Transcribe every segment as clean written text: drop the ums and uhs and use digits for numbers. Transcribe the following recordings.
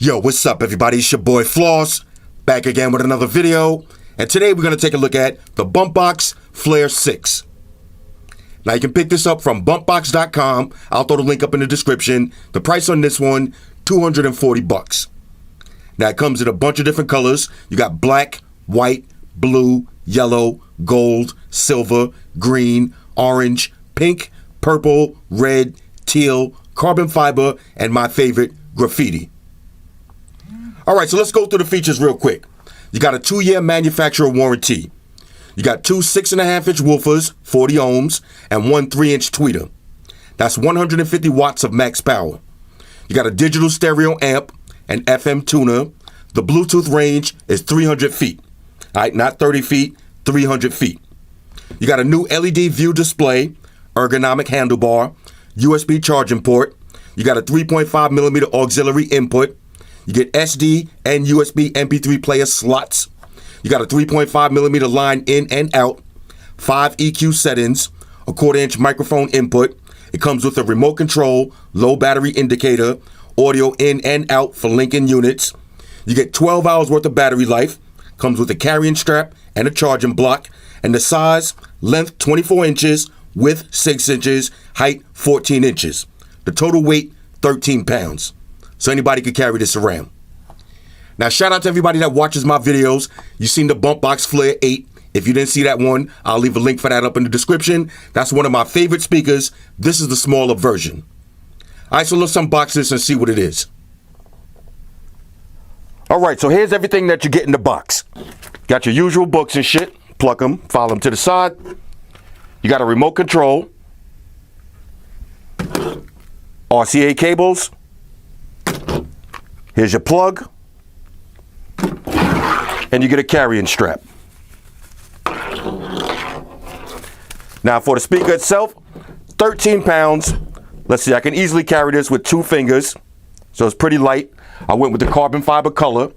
Yo, what's up everybody? It's your boy Floss, back again with another video. And today we're going to take a look at the Bumpboxx Flare 6. Now you can pick this up from Bumpboxx.com. I'll throw the link up in the description. The price on this one, $240. Now it comes in a bunch of different colors. You got black, white, blue, yellow, gold, silver, green, orange, pink, purple, red, teal, carbon fiber, and my favorite, graffiti. All right, so let's go through the features real quick. You got a 2-year manufacturer warranty. You got two 6.5-inch woofers, 40 ohms, and one 3-inch tweeter. That's 150 watts of max power. You got a digital stereo amp, an FM tuner. The Bluetooth range is 300 feet. All right, not 30 feet, 300 feet. You got a new LED view display, ergonomic handlebar, USB charging port. You got a 3.5 millimeter auxiliary input. You get SD and USB MP3 player slots. You got a 3.5 millimeter line in and out, 5 EQ settings, a 1/4-inch microphone input. It comes with a remote control, low battery indicator, audio in and out for linking units. You get 12 hours worth of battery life. Comes with a carrying strap and a charging block. And the size, length 24 inches, width 6 inches, height 14 inches. The total weight, 13 pounds. So anybody could carry this around. Now, shout out to everybody that watches my videos. You've seen the Bumpboxx Flare 8. If you didn't see that one, I'll leave a link for that up in the description. That's one of my favorite speakers. This is the smaller version. All right, so let's unbox this and see what it is. All right, so here's everything that you get in the box. Got your usual books and shit. Plug them, file them to the side. You got a remote control. RCA cables. Here's your plug. And you get a carrying strap. Now for the speaker itself, 13 pounds. Let's see, I can easily carry this with 2 fingers. So it's pretty light. I went with the carbon fiber color.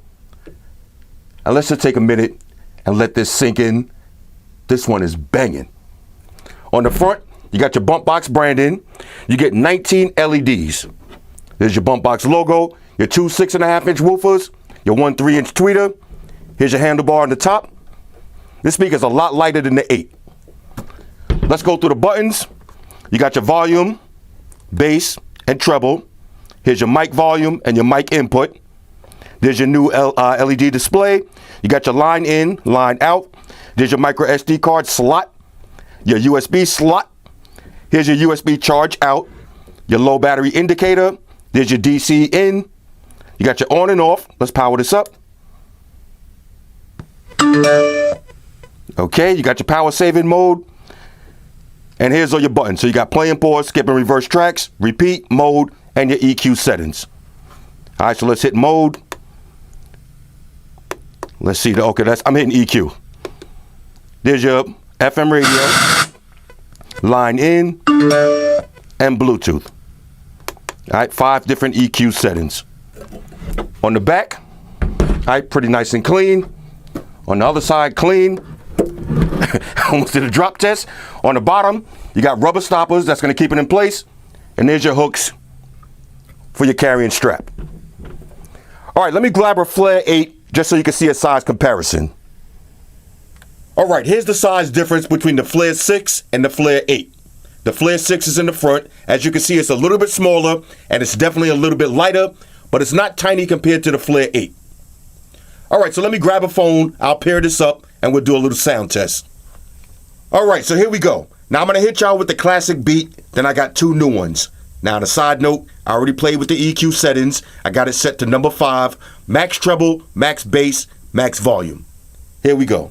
And let's just take a minute and let this sink in. This one is banging. On the front, you got your Bumpboxx branding. You get 19 LEDs. There's your Bumpboxx logo, your 2 6.5-inch woofers, your 1 3-inch tweeter. Here's your handlebar on the top. This speaker is a lot lighter than the 8. Let's go through the buttons. You got your volume, bass, and treble. Here's your mic volume and your mic input. There's your new LED display. You got your line in, line out. There's your micro SD card slot, your USB slot. Here's your USB charge out, your low battery indicator. There's your DC in. You got your on and off. Let's power this up. Okay, you got your power saving mode. And here's all your buttons. So you got play and pause, skip and reverse tracks, repeat, mode, and your EQ settings. All right, so let's hit mode. Let's see. Okay, I'm hitting EQ. There's your FM radio, line in, and Bluetooth. All right, 5 different EQ settings. On the back, all right, pretty nice and clean. On the other side, clean. Almost did a drop test. On the bottom, you got rubber stoppers that's going to keep it in place. And there's your hooks for your carrying strap. All right, let me grab a Flare 8 just so you can see a size comparison. All right, here's the size difference between the Flare 6 and the Flare 8. The Flare 6 is in the front. As you can see, it's a little bit smaller and it's definitely a little bit lighter, but it's not tiny compared to the Flare 8. All right, so let me grab a phone. I'll pair this up and we'll do a little sound test. All right, so here we go. Now I'm gonna hit y'all with the classic beat, then I got 2 new ones. Now on a side note, I already played with the EQ settings. I got it set to number 5, max treble, max bass, max volume. Here we go.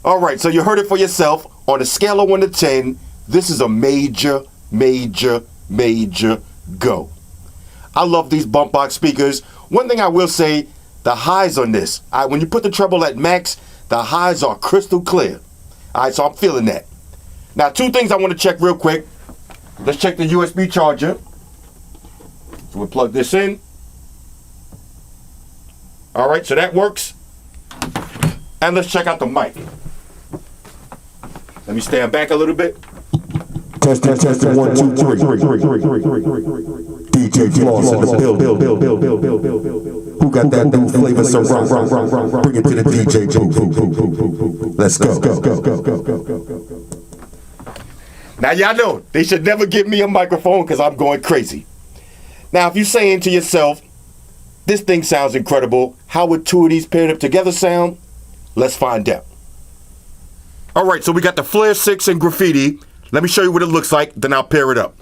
Alright, so you heard it for yourself. On a scale of 1 to 10, this is a major, major, major go. I love these Bumpboxx speakers. One thing I will say, the highs on this, when you put the treble at max, the highs are crystal clear. Alright, so I'm feeling that. Now, two things I want to check real quick. Let's check the USB charger. So we'll plug this in. Alright, so that works. And let's check out the mic. Let me stand back a little bit. Test 1, 2, 3. DJ Floss in the building. Who got that new flavor so rock? Bring it to the DJ booth. Let's go. Now y'all know, they should never give me a microphone because I'm going crazy. Now if you're saying to yourself, this thing sounds incredible, how would two of these paired up together sound? Let's find out. Alright, so we got the Flare 6 and Graffiti. Let me show you what it looks like, then I'll pair it up.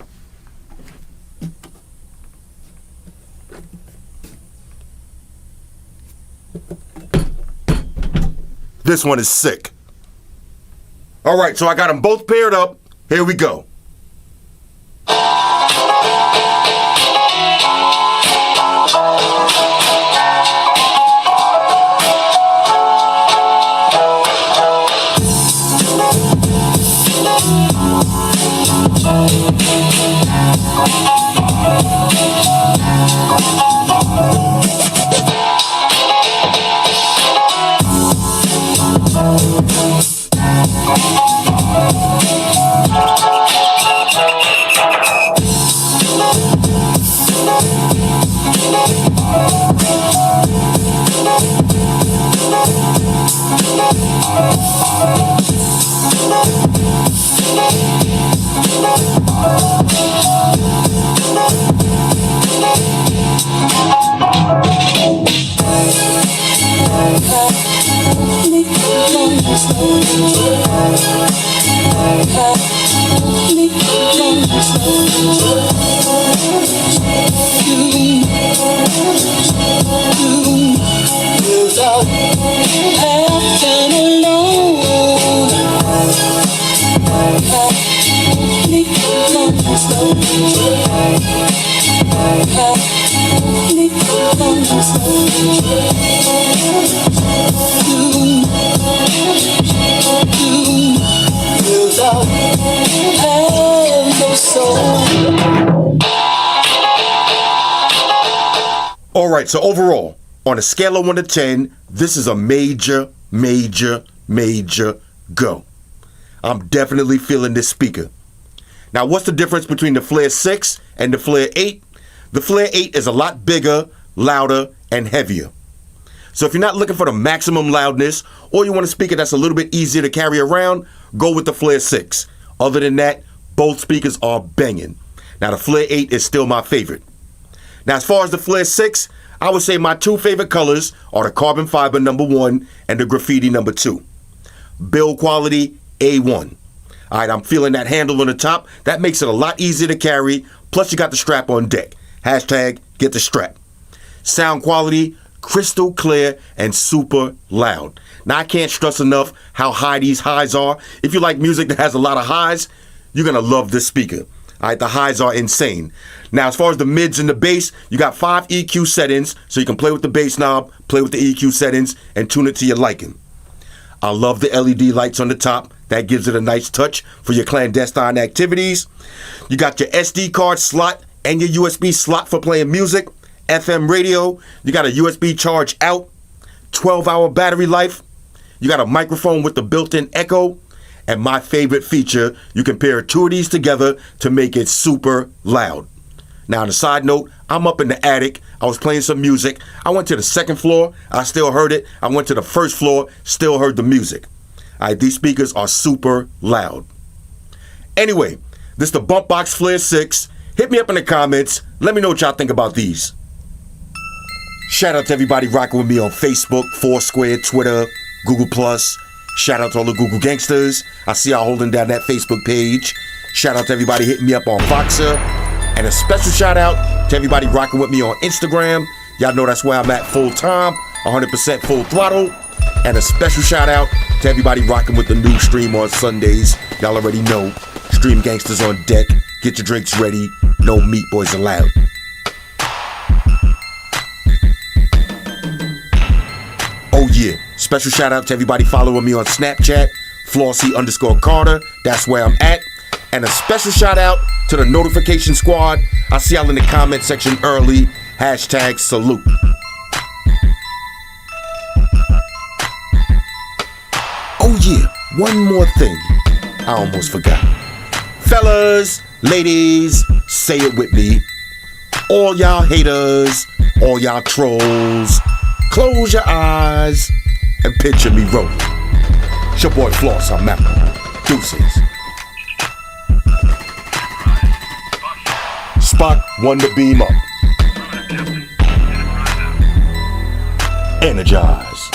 This one is sick. Alright, so I got them both paired up. Here we go. All right, so overall, on a scale of 1 to 10, this is a major go. I'm definitely feeling this speaker. Now, what's the difference between the Flare 6 and the Flare 8? The Flare 8 is a lot bigger, louder, and heavier. So if you're not looking for the maximum loudness, or you want a speaker that's a little bit easier to carry around, go with the Flare 6. Other than that, both speakers are banging. Now, the Flare 8 is still my favorite. Now, as far as the Flare 6, I would say my two favorite colors are the carbon fiber #1 and the graffiti #2. Build quality, A1. All right, I'm feeling that handle on the top. That makes it a lot easier to carry. Plus, you got the strap on deck. Hashtag get the strap. Sound quality, crystal clear and super loud. Now, I can't stress enough how high these highs are. If you like music that has a lot of highs, you're going to love this speaker. All right, the highs are insane. Now, as far as the mids and the bass, you got 5 EQ settings, so you can play with the bass knob, play with the EQ settings, and tune it to your liking. I love the LED lights on the top. That gives it a nice touch for your clandestine activities. You got your SD card slot and your USB slot for playing music, FM radio. You got a USB charge out, 12-hour battery life. You got a microphone with the built-in echo. And my favorite feature, you can pair 2 of these together to make it super loud. Now, on a side note, I'm up in the attic. I was playing some music. I went to the 2nd floor. I still heard it. I went to the 1st floor. Still heard the music. All right, these speakers are super loud. Anyway, this is the Bumpboxx Flare 6. Hit me up in the comments. Let me know what y'all think about these. Shout out to everybody rocking with me on Facebook, Foursquare, Twitter, Google+. Shout out to all the Google gangsters. I see y'all holding down that Facebook page. Shout out to everybody hitting me up on Voxer. And a special shout out to everybody rocking with me on Instagram. Y'all know that's where I'm at full time, 100% full throttle. And a special shout out to everybody rocking with the new stream on Sundays. Y'all already know. Stream gangsters on deck. Get your drinks ready. No meat boys allowed. Oh yeah. Special shout out to everybody following me on Snapchat, Flossy_Carter. That's where I'm at. And a special shout out to the notification squad. I see y'all in the comment section early. Hashtag salute. Oh yeah, one more thing. I almost forgot. Fellas, ladies, say it with me. All y'all haters, all y'all trolls, close your eyes and picture me rolling. It's your boy Floss, I'm out. Deuces. Spot 1 to beam up. Energize.